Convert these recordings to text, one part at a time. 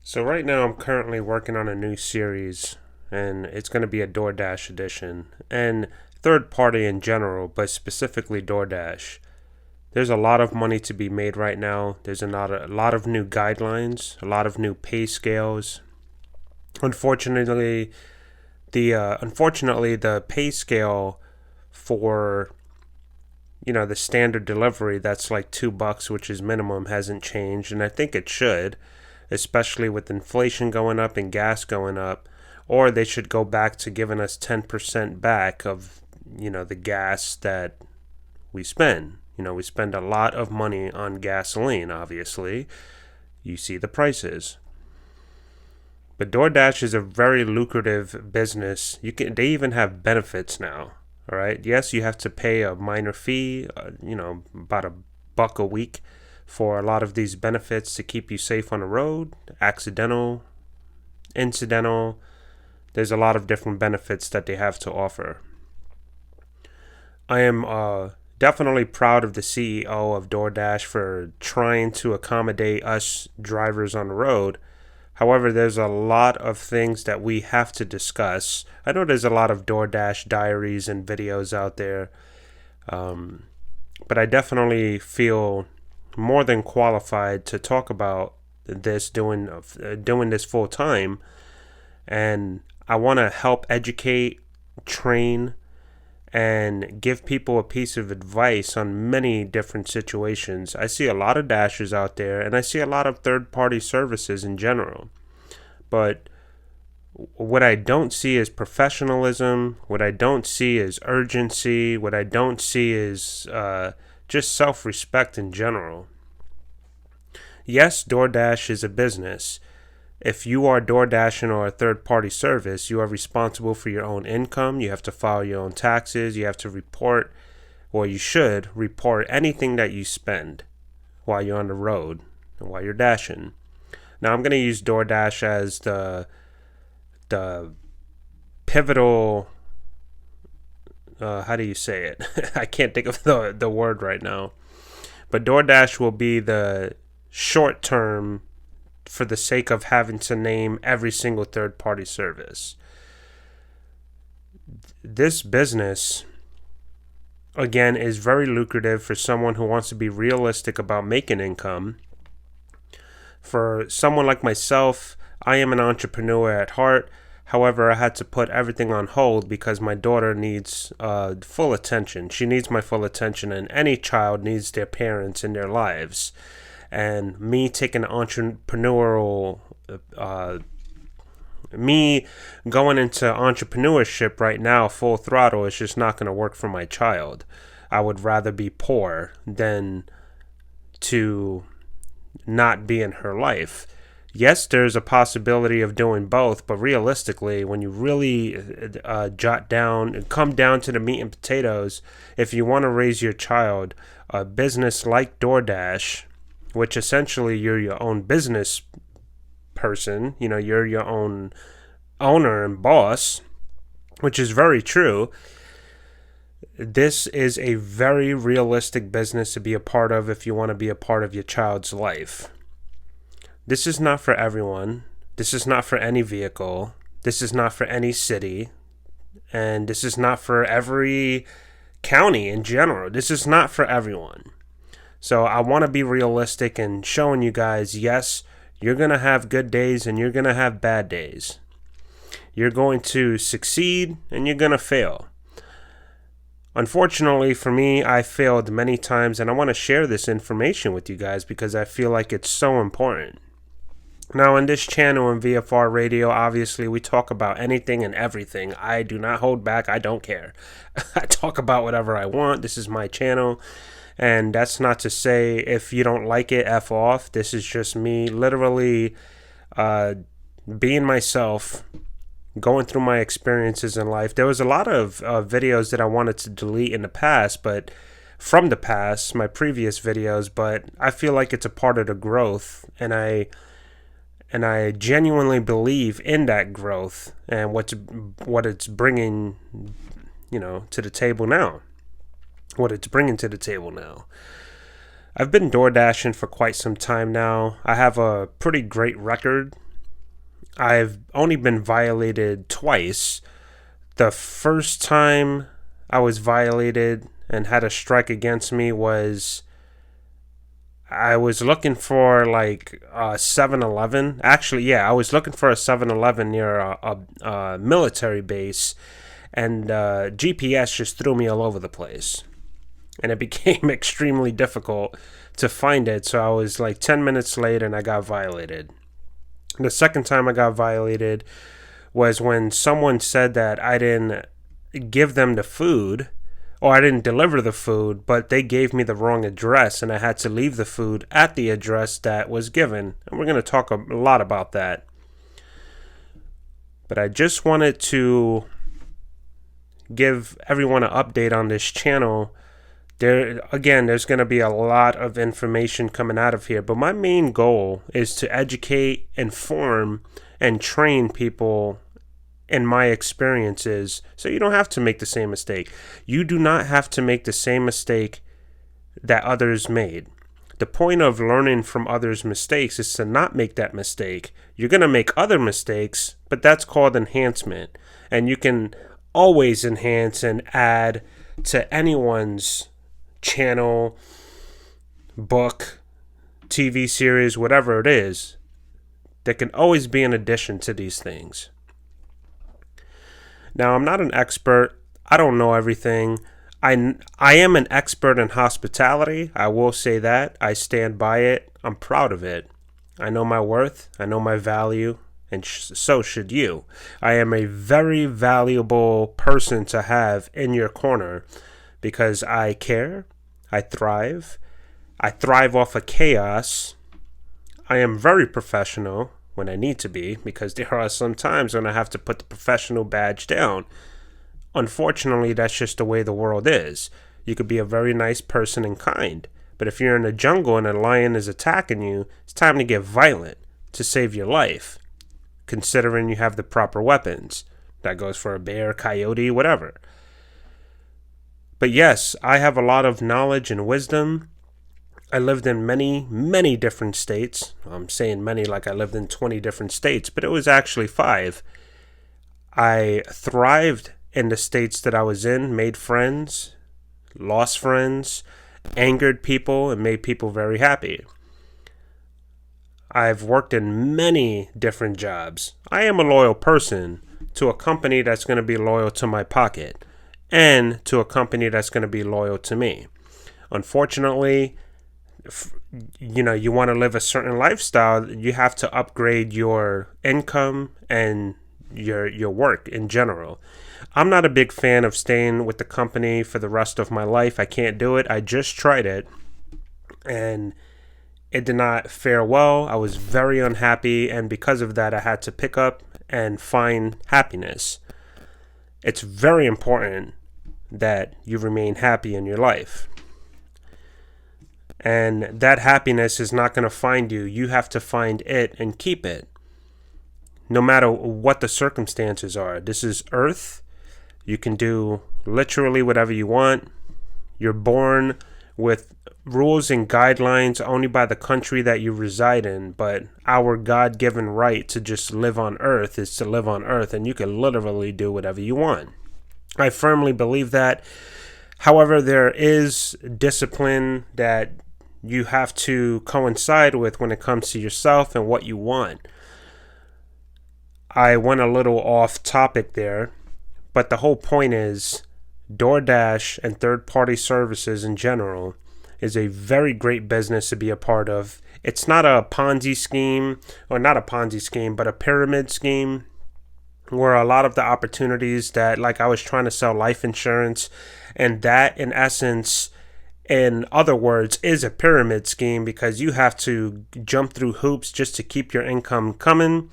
So right now I'm currently working on a new series and it's going to be a Doordash edition and third party in general, but specifically Doordash. There's a lot of money to be made right now. There's a lot of new guidelines, a lot of new pay scales. Unfortunately, the pay scale for the standard delivery that's like $2, which is minimum, hasn't changed, and I think it should, especially with inflation going up and gas going up. Or they should go back to giving us 10% back of the gas that we spend. We spend a lot of money on gasoline, obviously. You see the prices. But DoorDash is a very lucrative business. They even have benefits now. All right. Yes, you have to pay a minor fee, about $1 a week for a lot of these benefits to keep you safe on the road, accidental, incidental. There's a lot of different benefits that they have to offer. I am definitely proud of the CEO of DoorDash for trying to accommodate us drivers on the road. However, there's a lot of things that we have to discuss. I know there's a lot of DoorDash diaries and videos out there, but I definitely feel more than qualified to talk about this, doing this full time, and I want to help educate, train, and give people a piece of advice on many different situations. I see a lot of dashers out there, and I see a lot of third-party services in general. But what I don't see is professionalism. What I don't see is urgency. What I don't see is just self-respect in general. Yes, DoorDash is a business. If you are DoorDashing or a third-party service, you are responsible for your own income. You have to file your own taxes. You have to report, or you should report anything that you spend while you're on the road and while you're dashing. Now, I'm going to use DoorDash as the pivotal. How do you say it? I can't think of the word right now. But DoorDash will be the short term for the sake of having to name every single third-party service. This business, again, is very lucrative for someone who wants to be realistic about making income. For someone like myself, I am an entrepreneur at heart. However, I had to put everything on hold because my daughter needs full attention. She needs my full attention, and any child needs their parents in their lives. And me taking entrepreneurial, me going into entrepreneurship right now full throttle is just not going to work for my child. I would rather be poor than to not be in her life. Yes, there's a possibility of doing both, but realistically, when you really come down to the meat and potatoes, if you want to raise your child, a business like DoorDash, which essentially you're your own business person, you're your own owner and boss, which is very true. This is a very realistic business to be a part of if you want to be a part of your child's life. This is not for everyone. This is not for any vehicle. This is not for any city. And this is not for every county in general. This is not for everyone. So I want to be realistic and showing you guys, yes, you're going to have good days and you're going to have bad days. You're going to succeed and you're going to fail. Unfortunately for me, I failed many times, and I want to share this information with you guys because I feel like it's so important. Now, on this channel in VFR Radio, obviously, we talk about anything and everything. I do not hold back. I don't care. I talk about whatever I want. This is my channel. And that's not to say if you don't like it, F off. This is just me literally being myself, going through my experiences in life. There was a lot of videos that I wanted to delete in the past, but from the past, my previous videos, but I feel like it's a part of the growth, and I genuinely believe in that growth and what it's bringing, to the table now. What it's bringing to the table now. I've been DoorDashing for quite some time now. I have a pretty great record. I've only been violated twice. The first time I was violated and had a strike against me was I was looking for like a 7-Eleven. Actually, yeah, I was looking for a 7-Eleven near a military base, and GPS just threw me all over the place. And it became extremely difficult to find it. So I was like 10 minutes late and I got violated. The second time I got violated was when someone said that I didn't give them the food, or I didn't deliver the food, but they gave me the wrong address and I had to leave the food at the address that was given. And we're going to talk a lot about that. But I just wanted to give everyone an update on this channel. There's going to be a lot of information coming out of here, but my main goal is to educate, inform, and train people in my experiences so you don't have to make the same mistake. You do not have to make the same mistake that others made. The point of learning from others' mistakes is to not make that mistake. You're going to make other mistakes, but that's called enhancement. And you can always enhance and add to anyone's channel, book, TV series, whatever it is. There can always be an addition to these things. Now, I'm not an expert. I don't know everything. I am an expert in hospitality. I will say that. I stand by it. I'm proud of it. I know my worth. I know my value. And so should you. I am a very valuable person to have in your corner because I care. I thrive. I thrive off of chaos. I am very professional when I need to be, because there are some times when I have to put the professional badge down. Unfortunately, that's just the way the world is. You could be a very nice person and kind, but if you're in a jungle and a lion is attacking you, it's time to get violent to save your life, considering you have the proper weapons. That goes for a bear, coyote, whatever. But yes, I have a lot of knowledge and wisdom. I lived in many, many different states. I'm saying many like I lived in 20 different states, but it was actually 5. I thrived in the states that I was in, made friends, lost friends, angered people, and made people very happy. I've worked in many different jobs. I am a loyal person to a company that's going to be loyal to my pocket and to a company that's going to be loyal to me. Unfortunately, you want to live a certain lifestyle, you have to upgrade your income and your work in general. I'm not a big fan of staying with the company for the rest of my life. I can't do it. I just tried it and it did not fare well. I was very unhappy, and because of that, I had to pick up and find happiness. It's very important that you remain happy in your life. And that happiness is not going to find you. You have to find it and keep it, no matter what the circumstances are. This is Earth. You can do literally whatever you want. You're born with rules and guidelines only by the country that you reside in, but our God-given right to just live on Earth is to live on Earth, and you can literally do whatever you want. I firmly believe that. However, there is discipline that you have to coincide with when it comes to yourself and what you want. I went a little off topic there, but the whole point is Doordash and third-party services in general is a very great business to be a part of. It's not a Ponzi scheme, or not a Ponzi scheme, but a pyramid scheme, where a lot of the opportunities that, like I was trying to sell life insurance, and that in essence, in other words, is a pyramid scheme, because you have to jump through hoops just to keep your income coming.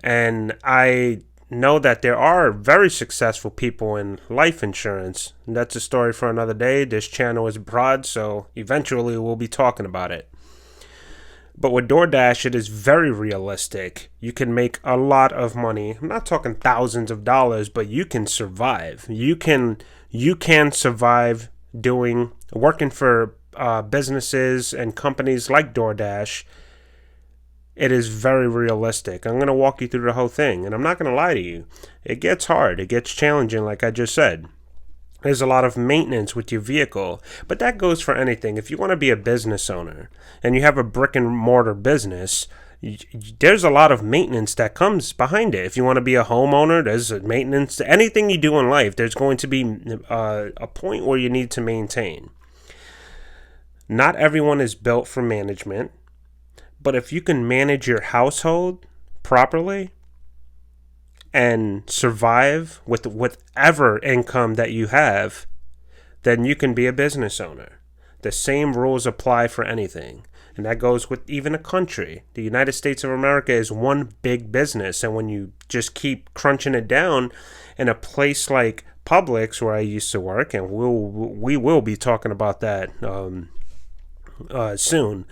And I know that there are very successful people in life insurance. And that's a story for another day. This channel is broad, so eventually we'll be talking about it. But with Doordash, it is very realistic. You can make a lot of money. I'm not talking thousands of dollars, but you can survive. You can survive working for businesses and companies like Doordash. it is very realistic. I'm going to walk you through the whole thing, and I'm not going to lie to you. It gets hard. It gets challenging, like I just said. There's a lot of maintenance with your vehicle, but that goes for anything. If you want to be a business owner and you have a brick and mortar business, there's a lot of maintenance that comes behind it. If you want to be a homeowner, there's maintenance. Anything you do in life, there's going to be a point where you need to maintain. Not everyone is built for management, but if you can manage your household properly and survive with whatever income that you have, then you can be a business owner. The same rules apply for anything. And that goes with even a country. The United States of America is one big business. And when you just keep crunching it down in a place like Publix, where I used to work, and we will be talking about that soon,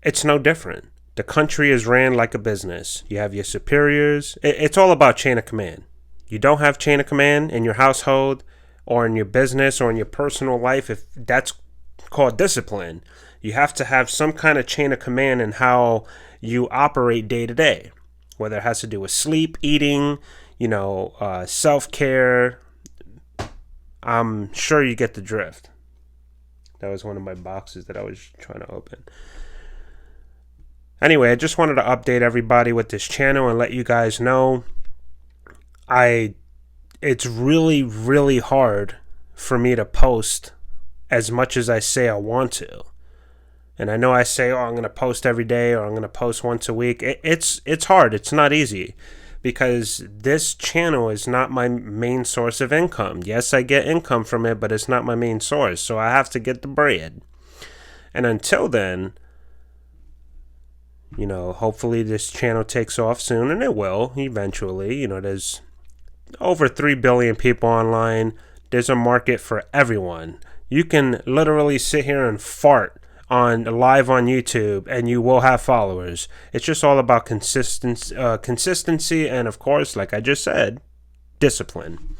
it's no different. The country is ran like a business. You have your superiors. It's all about chain of command. You don't have chain of command in your household or in your business or in your personal life, if that's called discipline. You have to have some kind of chain of command in how you operate day to day, whether it has to do with sleep, eating, self-care. I'm sure you get the drift. That was one of my boxes that I was trying to open. Anyway, I just wanted to update everybody with this channel and let you guys know it's really, really hard for me to post as much as I say I want to. And I know I say, I'm going to post every day or I'm going to post once a week. It's hard. It's not easy because this channel is not my main source of income. Yes, I get income from it, but it's not my main source. So I have to get the bread. And until then, hopefully this channel takes off soon, and it will eventually. There's over 3 billion people online. There's a market for everyone. You can literally sit here and fart live on YouTube and you will have followers. It's just all about consistency and, of course, like I just said, discipline.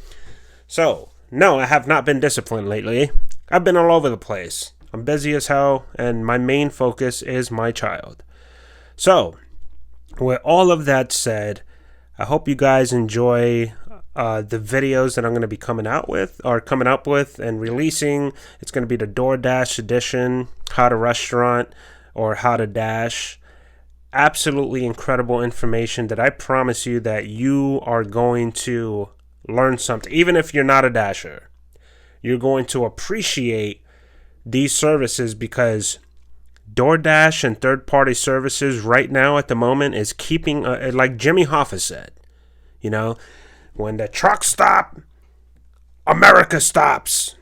So, no, I have not been disciplined lately. I've been all over the place. I'm busy as hell, and my main focus is my child. So, with all of that said, I hope you guys enjoy the videos that I'm going to be coming up with and releasing. It's going to be the Doordash edition, how to restaurant or how to dash. Absolutely incredible information that I promise you that you are going to learn something. Even if you're not a dasher, you're going to appreciate these services, because DoorDash and third-party services right now at the moment is keeping, like Jimmy Hoffa said, when the trucks stop, America stops.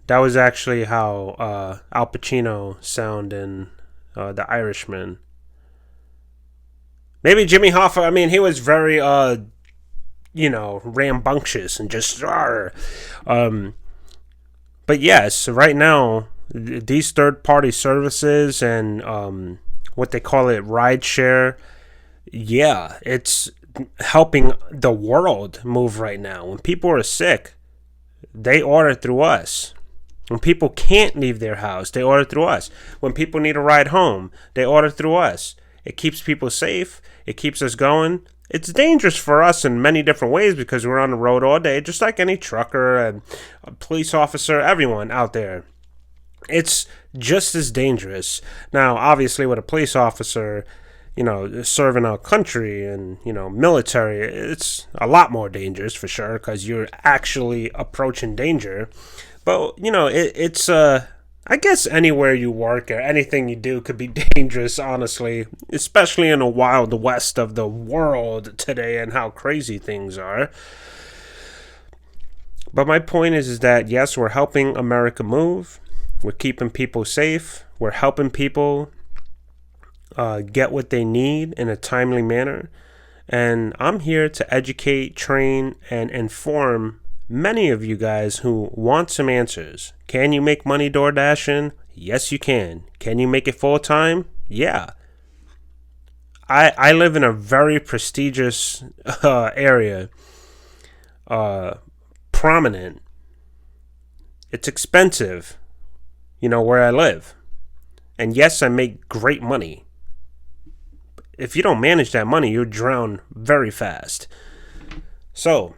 That was actually how Al Pacino sounded in The Irishman. Maybe Jimmy Hoffa, he was very, rambunctious and just, but yes, right now, these third-party services and what they call it, rideshare, it's helping the world move right now. When people are sick, they order through us. When people can't leave their house, they order through us. When people need a ride home, they order through us. It keeps people safe. It keeps us going. It's dangerous for us in many different ways because we're on the road all day, just like any trucker and a police officer, everyone out there. It's just as dangerous. Now, obviously, with a police officer, serving our country and, military, it's a lot more dangerous for sure because you're actually approaching danger. But, it's, I guess anywhere you work or anything you do could be dangerous, honestly, especially in the wild west of the world today and how crazy things are. But my point is that, yes, we're helping America move. We're keeping people safe. We're helping people get what they need in a timely manner. And I'm here to educate, train, and inform many of you guys who want some answers. Can you make money door dashing? Yes, you can. Can you make it full time? Yeah. I live in a very prestigious area. Prominent. It's expensive, where I live. And yes, I make great money. if you don't manage that money, you'll drown very fast. So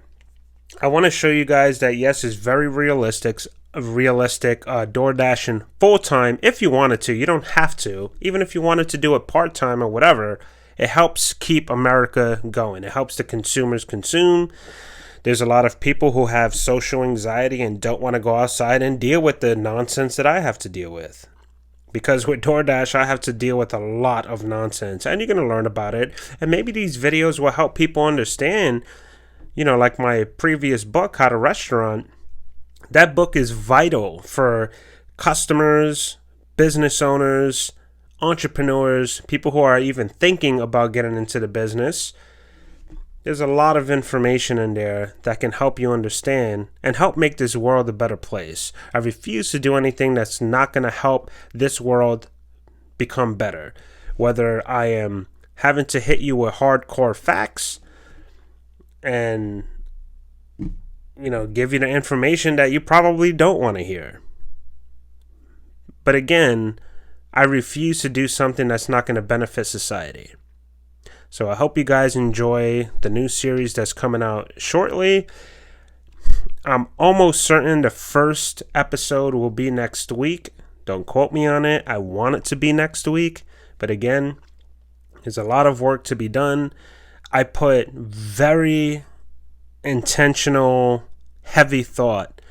I want to show you guys that yes, it's very realistic DoorDashing full-time if you wanted to. You don't have to. Even if you wanted to do it part-time or whatever, it helps keep America going. It helps the consumers consume. There's a lot of people who have social anxiety and don't want to go outside and deal with the nonsense that I have to deal with. Because with DoorDash, I have to deal with a lot of nonsense, and you're going to learn about it. And maybe these videos will help people understand, like my previous book, How to Restaurant. That book is vital for customers, business owners, entrepreneurs, people who are even thinking about getting into the business. There's a lot of information in there that can help you understand and help make this world a better place. I refuse to do anything that's not going to help this world become better. Whether I am having to hit you with hardcore facts and, give you the information that you probably don't want to hear. But again, I refuse to do something that's not going to benefit society. So I hope you guys enjoy the new series that's coming out shortly. I'm almost certain the first episode will be next week. Don't quote me on it. I want it to be next week. But again, there's a lot of work to be done. I put very intentional, heavy thought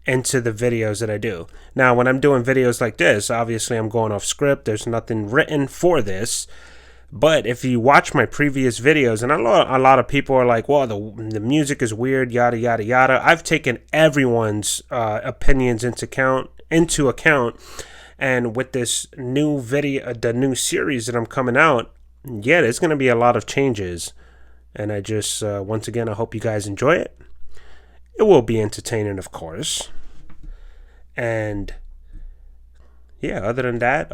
into the videos that I do. Now, when I'm doing videos like this, obviously I'm going off script. There's nothing written for this. But if you watch my previous videos, and a lot of people are like, well, the music is weird, yada, yada, yada. I've taken everyone's opinions into account. And with this new video, the new series that I'm coming out, yeah, there's going to be a lot of changes. And I just, once again, I hope you guys enjoy it. It will be entertaining, of course. And yeah, other than that,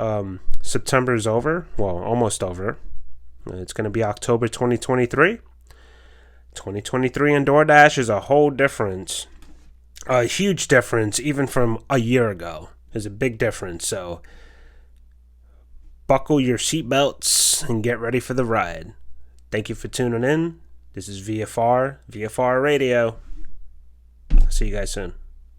September is over. Well, almost over. It's going to be October 2023. 2023 in DoorDash is a whole difference. A huge difference, even from a year ago. There's a big difference. So buckle your seatbelts and get ready for the ride. Thank you for tuning in. This is VFR Radio. See you guys soon.